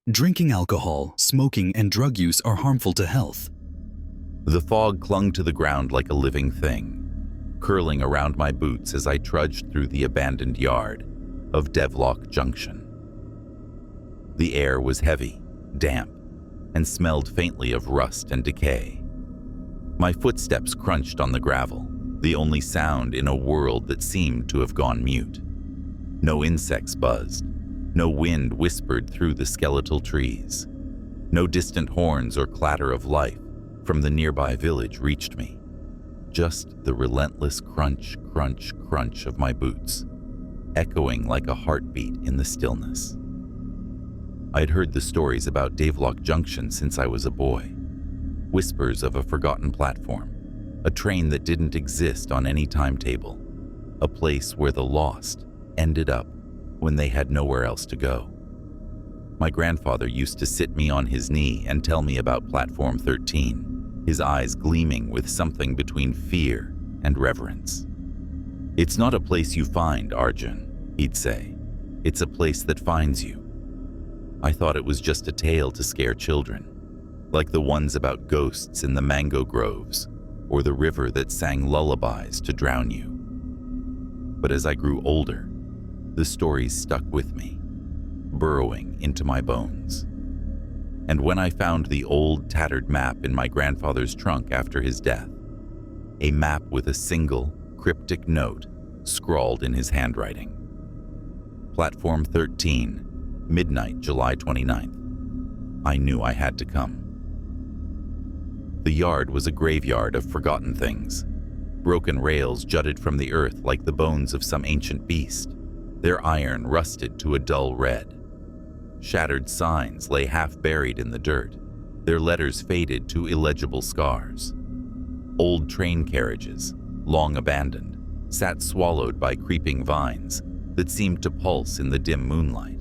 Drinking alcohol, smoking, and drug use are harmful to health. The fog clung to the ground like a living thing, curling around my boots as I trudged through the abandoned yard of Devlok Junction. The air was heavy, damp, and smelled faintly of rust and decay. My footsteps crunched on the gravel, the only sound in a world that seemed to have gone mute. No insects buzzed, no wind whispered through the skeletal trees. No distant horns or clatter of life from the nearby village reached me. Just the relentless crunch, crunch, crunch of my boots, echoing like a heartbeat in the stillness. I'd heard the stories about Devlok Junction since I was a boy. Whispers of a forgotten platform, a train that didn't exist on any timetable, a place where the lost ended up when they had nowhere else to go. My grandfather used to sit me on his knee and tell me about Platform 13, his eyes gleaming with something between fear and reverence. "It's not a place you find, Arjun," he'd say. "It's a place that finds you." I thought it was just a tale to scare children, like the ones about ghosts in the mango groves or the river that sang lullabies to drown you. But as I grew older, the stories stuck with me, burrowing into my bones. And when I found the old, tattered map in my grandfather's trunk after his death, a map with a single, cryptic note scrawled in his handwriting. Platform 13, midnight, July 29th. I knew I had to come. The yard was a graveyard of forgotten things. Broken rails jutted from the earth like the bones of some ancient beast, their iron rusted to a dull red. Shattered signs lay half buried in the dirt, their letters faded to illegible scars. Old train carriages, long abandoned, sat swallowed by creeping vines that seemed to pulse in the dim moonlight.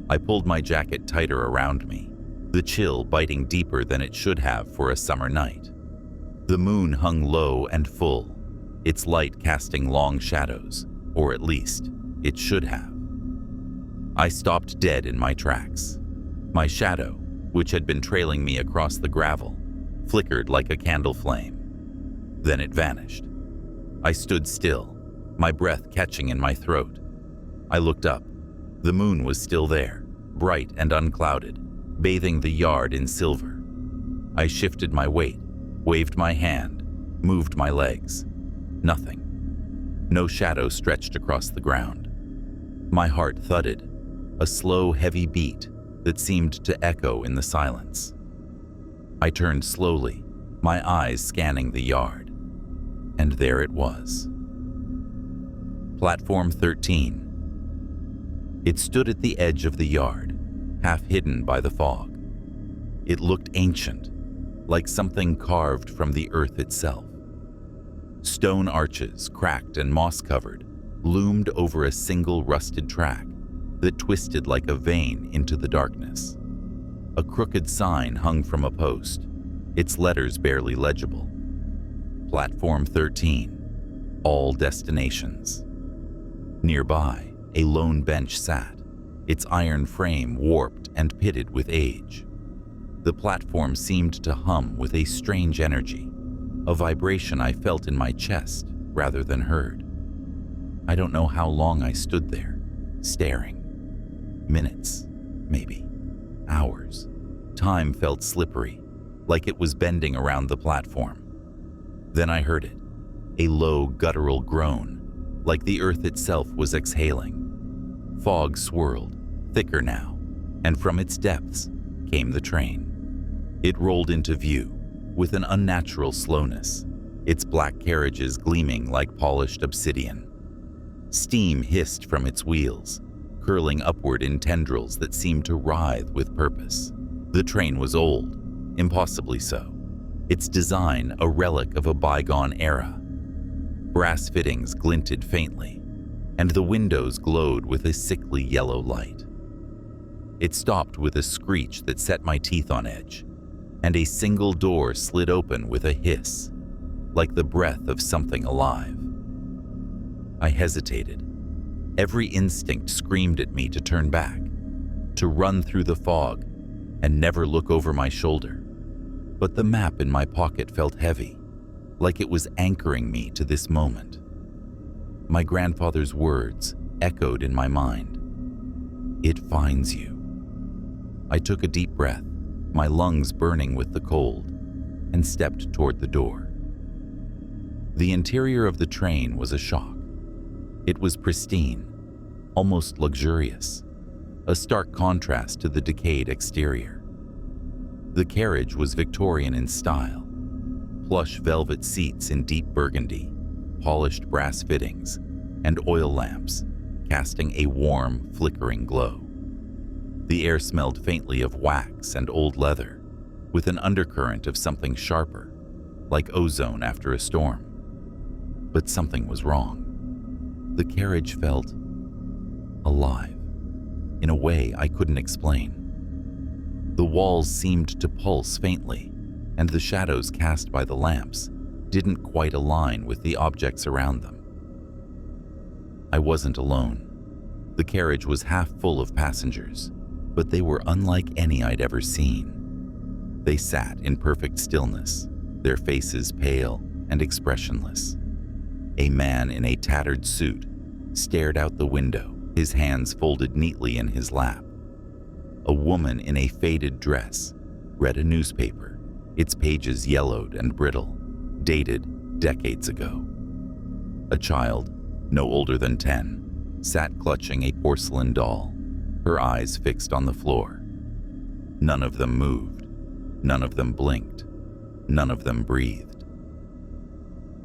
I pulled my jacket tighter around me, the chill biting deeper than it should have for a summer night. The moon hung low and full, its light casting long shadows, or at least it should have. I stopped dead in my tracks. My shadow, which had been trailing me across the gravel, flickered like a candle flame. Then it vanished. I stood still, my breath catching in my throat. I looked up. The moon was still there, bright and unclouded, bathing the yard in silver. I shifted my weight, waved my hand, moved my legs. Nothing. No shadow stretched across the ground. My heart thudded, a slow, heavy beat that seemed to echo in the silence. I turned slowly, my eyes scanning the yard. And there it was. Platform 13. It stood at the edge of the yard, half hidden by the fog. It looked ancient, like something carved from the earth itself. Stone arches, cracked and moss-covered, loomed over a single rusted track that twisted like a vein into the darkness. A crooked sign hung from a post, its letters barely legible. Platform 13, all destinations. Nearby, a lone bench sat, its iron frame warped and pitted with age. The platform seemed to hum with a strange energy, a vibration I felt in my chest rather than heard. I don't know how long I stood there, staring. Minutes, maybe. Hours. Time felt slippery, like it was bending around the platform. Then I heard it, a low, guttural groan, like the earth itself was exhaling. Fog swirled, thicker now, and from its depths came the train. It rolled into view with an unnatural slowness, its black carriages gleaming like polished obsidian. Steam hissed from its wheels, curling upward in tendrils that seemed to writhe with purpose. The train was old, impossibly so, its design a relic of a bygone era. Brass fittings glinted faintly, and the windows glowed with a sickly yellow light. It stopped with a screech that set my teeth on edge, and a single door slid open with a hiss, like the breath of something alive. I hesitated. Every instinct screamed at me to turn back, to run through the fog and never look over my shoulder. But the map in my pocket felt heavy, like it was anchoring me to this moment. My grandfather's words echoed in my mind. It finds you. I took a deep breath, my lungs burning with the cold, and stepped toward the door. The interior of the train was a shock. It was pristine, almost luxurious, a stark contrast to the decayed exterior. The carriage was Victorian in style, plush velvet seats in deep burgundy, polished brass fittings, and oil lamps casting a warm, flickering glow. The air smelled faintly of wax and old leather, with an undercurrent of something sharper, like ozone after a storm. But something was wrong. The carriage felt alive, in a way I couldn't explain. The walls seemed to pulse faintly, and the shadows cast by the lamps didn't quite align with the objects around them. I wasn't alone. The carriage was half full of passengers, but they were unlike any I'd ever seen. They sat in perfect stillness, their faces pale and expressionless. A man in a tattered suit stared out the window, his hands folded neatly in his lap. A woman in a faded dress read a newspaper, its pages yellowed and brittle, dated decades ago. A child, no older than 10, sat clutching a porcelain doll, her eyes fixed on the floor. None of them moved, none of them blinked, none of them breathed.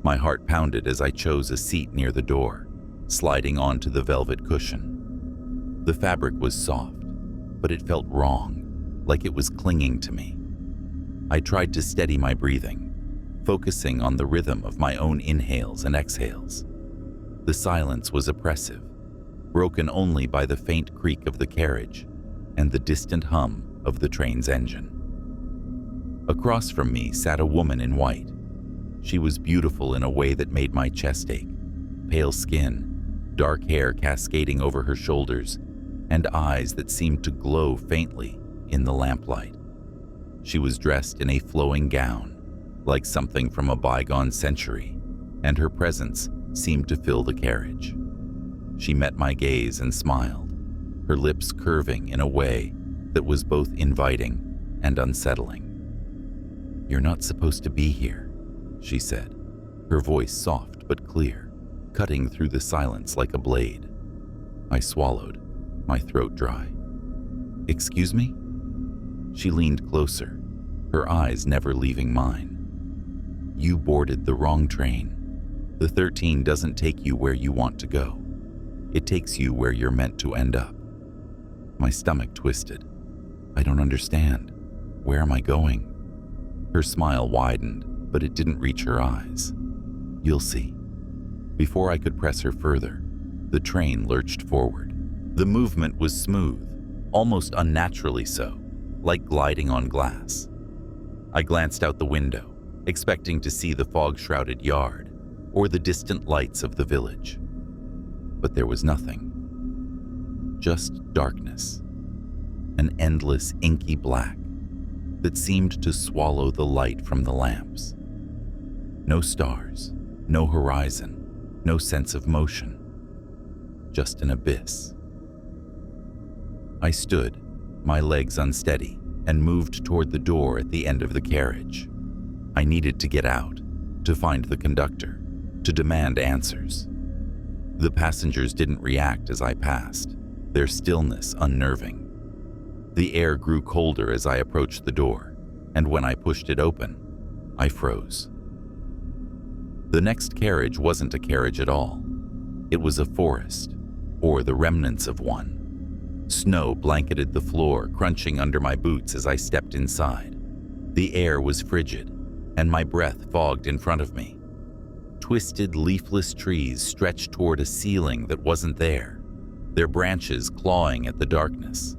My heart pounded as I chose a seat near the door, sliding onto the velvet cushion. The fabric was soft, but it felt wrong, like it was clinging to me. I tried to steady my breathing, focusing on the rhythm of my own inhales and exhales. The silence was oppressive, broken only by the faint creak of the carriage and the distant hum of the train's engine. Across from me sat a woman in white. She was beautiful in a way that made my chest ache. Pale skin, dark hair cascading over her shoulders, and eyes that seemed to glow faintly in the lamplight. She was dressed in a flowing gown, like something from a bygone century, and her presence seemed to fill the carriage. She met my gaze and smiled, her lips curving in a way that was both inviting and unsettling. "You're not supposed to be here," she said, her voice soft but clear, cutting through the silence like a blade. I swallowed, my throat dry. "Excuse me?" She leaned closer, her eyes never leaving mine. "You boarded the wrong train. The 13 doesn't take you where you want to go. It takes you where you're meant to end up." My stomach twisted. "I don't understand. Where am I going?" Her smile widened, but it didn't reach her eyes. "You'll see." Before I could press her further, the train lurched forward. The movement was smooth, almost unnaturally so, like gliding on glass. I glanced out the window, expecting to see the fog-shrouded yard or the distant lights of the village. But there was nothing. Just darkness, an endless inky black that seemed to swallow the light from the lamps. No stars, no horizon, no sense of motion, just an abyss. I stood, my legs unsteady, and moved toward the door at the end of the carriage. I needed to get out, to find the conductor, to demand answers. The passengers didn't react as I passed, their stillness unnerving. The air grew colder as I approached the door, and when I pushed it open, I froze. The next carriage wasn't a carriage at all. It was a forest, or the remnants of one. Snow blanketed the floor, crunching under my boots as I stepped inside. The air was frigid, and my breath fogged in front of me. Twisted, leafless trees stretched toward a ceiling that wasn't there, their branches clawing at the darkness.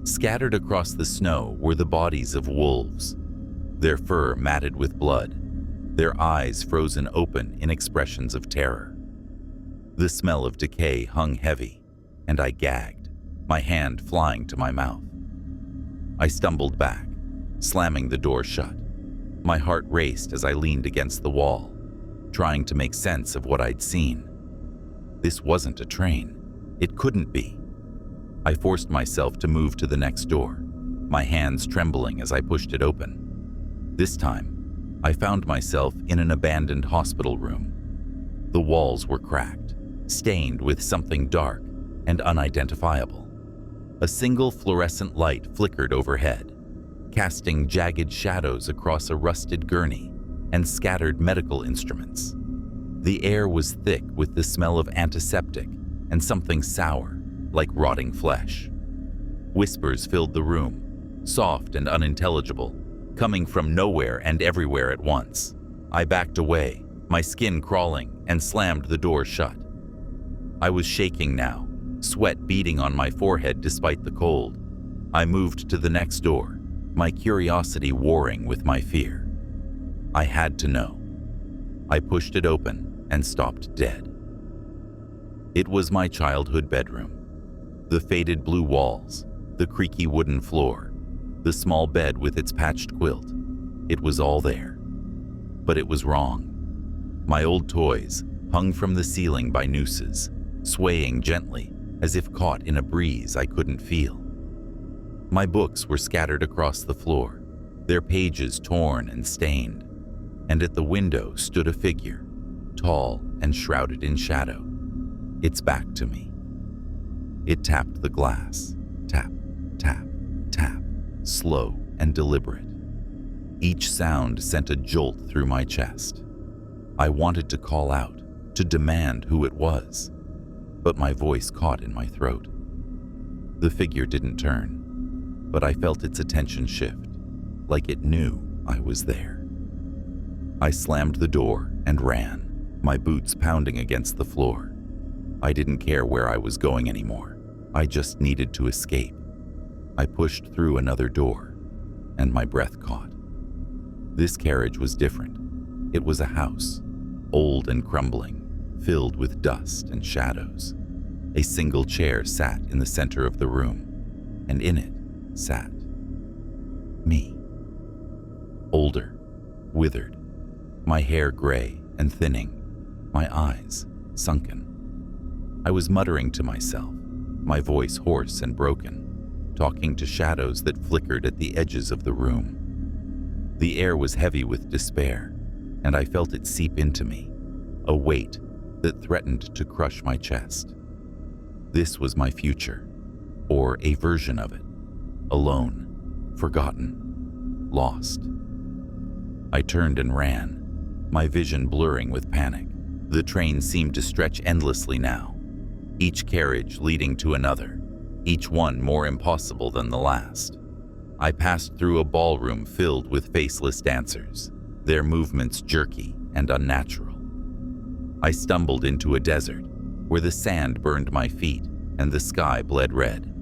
Scattered across the snow were the bodies of wolves, their fur matted with blood, their eyes frozen open in expressions of terror. The smell of decay hung heavy, and I gagged. my hand flying to my mouth. I stumbled back, slamming the door shut. My heart raced as I leaned against the wall, trying to make sense of what I'd seen. This wasn't a train. It couldn't be. I forced myself to move to the next door, my hands trembling as I pushed it open. This time, I found myself in an abandoned hospital room. The walls were cracked, stained with something dark and unidentifiable. A single fluorescent light flickered overhead, casting jagged shadows across a rusted gurney and scattered medical instruments. The air was thick with the smell of antiseptic and something sour, like rotting flesh. Whispers filled the room, soft and unintelligible, coming from nowhere and everywhere at once. I backed away, my skin crawling, and slammed the door shut. I was shaking now, sweat beading on my forehead despite the cold. I moved to the next door, my curiosity warring with my fear. I had to know. I pushed it open and stopped dead. It was my childhood bedroom. The faded blue walls, the creaky wooden floor, the small bed with its patched quilt. It was all there. But it was wrong. My old toys hung from the ceiling by nooses, swaying gently as if caught in a breeze I couldn't feel. My books were scattered across the floor, their pages torn and stained, and at the window stood a figure, tall and shrouded in shadow, its back to me. It tapped the glass, tap, tap, tap, slow and deliberate. Each sound sent a jolt through my chest. I wanted to call out, to demand who it was, but my voice caught in my throat. The figure didn't turn, but I felt its attention shift, like it knew I was there. I slammed the door and ran, my boots pounding against the floor. I didn't care where I was going anymore. I just needed to escape. I pushed through another door, and my breath caught. This carriage was different. It was a house, old and crumbling, filled with dust and shadows. A single chair sat in the center of the room, and in it sat me. Older, withered, my hair gray and thinning, my eyes sunken. I was muttering to myself, my voice hoarse and broken, talking to shadows that flickered at the edges of the room. The air was heavy with despair, and I felt it seep into me, a weight that threatened to crush my chest. This was my future, or a version of it, alone, forgotten, lost. I turned and ran, my vision blurring with panic. The train seemed to stretch endlessly now, each carriage leading to another, each one more impossible than the last. I passed through a ballroom filled with faceless dancers, their movements jerky and unnatural. I stumbled into a desert where the sand burned my feet and the sky bled red.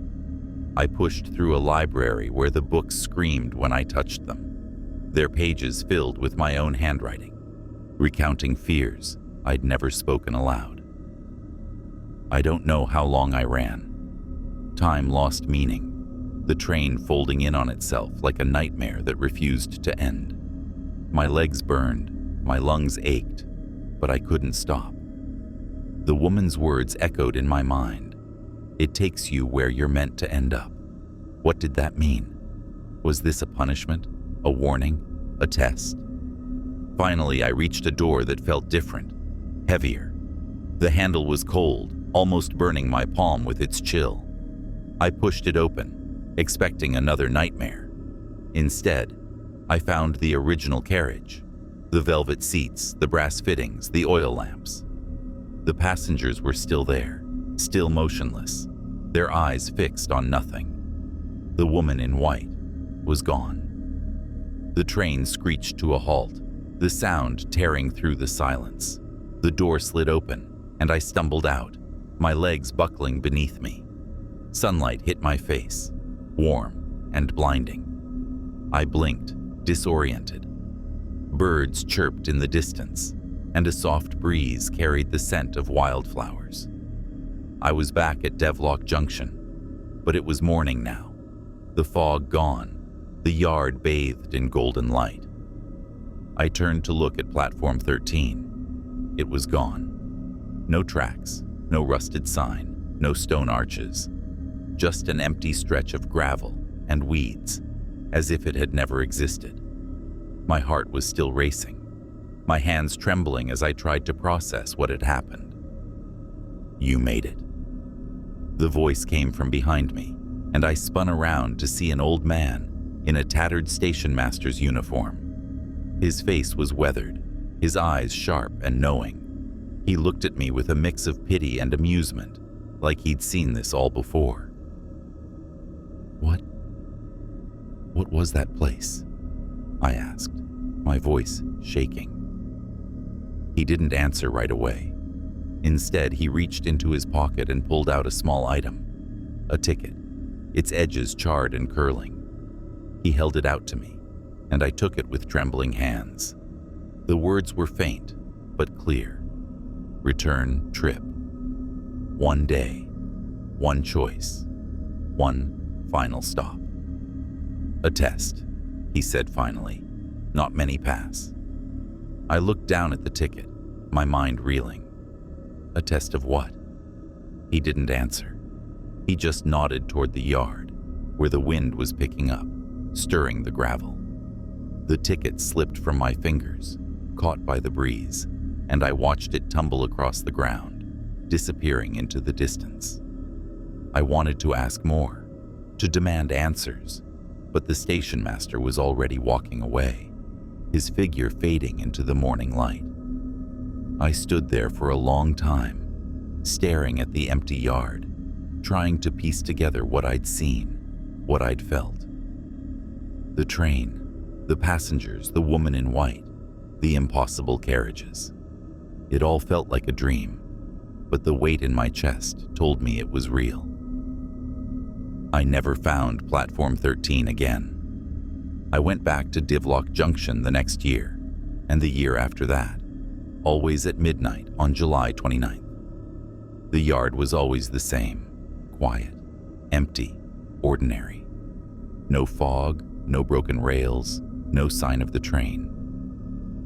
I pushed through a library where the books screamed when I touched them, their pages filled with my own handwriting, recounting fears I'd never spoken aloud. I don't know how long I ran. Time lost meaning, the train folding in on itself like a nightmare that refused to end. My legs burned, my lungs ached, but I couldn't stop. The woman's words echoed in my mind. It takes you where you're meant to end up. What did that mean? Was this a punishment? A warning? A test? Finally, I reached a door that felt different, heavier. The handle was cold, almost burning my palm with its chill. I pushed it open, expecting another nightmare. Instead, I found the original carriage, the velvet seats, the brass fittings, the oil lamps. The passengers were still there, still motionless, their eyes fixed on nothing. The woman in white was gone. The train screeched to a halt, the sound tearing through the silence. The door slid open, and I stumbled out, my legs buckling beneath me. Sunlight hit my face, warm and blinding. I blinked, disoriented. Birds chirped in the distance, and a soft breeze carried the scent of wildflowers. I was back at Devlok Junction. But it was morning now, the fog gone, the yard bathed in golden light. I turned to look at platform 13. It was gone. No tracks, no rusted sign, no stone arches, just an empty stretch of gravel and weeds, as if it had never existed. My heart was still racing, my hands trembling as I tried to process what had happened. "You made it." The voice came from behind me, and I spun around to see an old man in a tattered station master's uniform. His face was weathered, his eyes sharp and knowing. He looked at me with a mix of pity and amusement, like he'd seen this all before. What was that place?" I asked, my voice shaking. He didn't answer right away. Instead, he reached into his pocket and pulled out a small item, a ticket, its edges charred and curling. He held it out to me, and I took it with trembling hands. The words were faint, but clear. Return trip. One day, one choice, one final stop. "A test," he said finally. "Not many pass." I looked down at the ticket, my mind reeling. A test of what? He didn't answer. He just nodded toward the yard, where the wind was picking up, stirring the gravel. The ticket slipped from my fingers, caught by the breeze, and I watched it tumble across the ground, disappearing into the distance. I wanted to ask more, to demand answers, but the station master was already walking away, his figure fading into the morning light. I stood there for a long time, staring at the empty yard, trying to piece together what I'd seen, what I'd felt. The train, the passengers, the woman in white, the impossible carriages. It all felt like a dream, but the weight in my chest told me it was real. I never found platform 13 again. I went back to Devlok Junction the next year, and the year after that, always at midnight on July 29th. The yard was always the same, quiet, empty, ordinary. No fog, no broken rails, no sign of the train.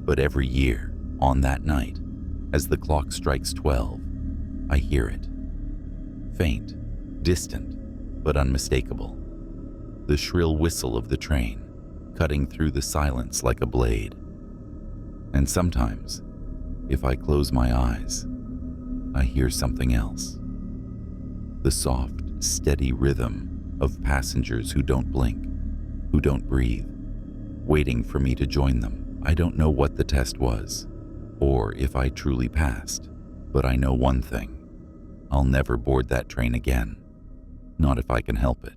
But every year, on that night, as the clock strikes 12, I hear it. Faint, distant, but unmistakable. The shrill whistle of the train, cutting through the silence like a blade. And sometimes, if I close my eyes, I hear something else. The soft, steady rhythm of passengers who don't blink, who don't breathe, waiting for me to join them. I don't know what the test was, or if I truly passed, but I know one thing. I'll never board that train again. Not if I can help it.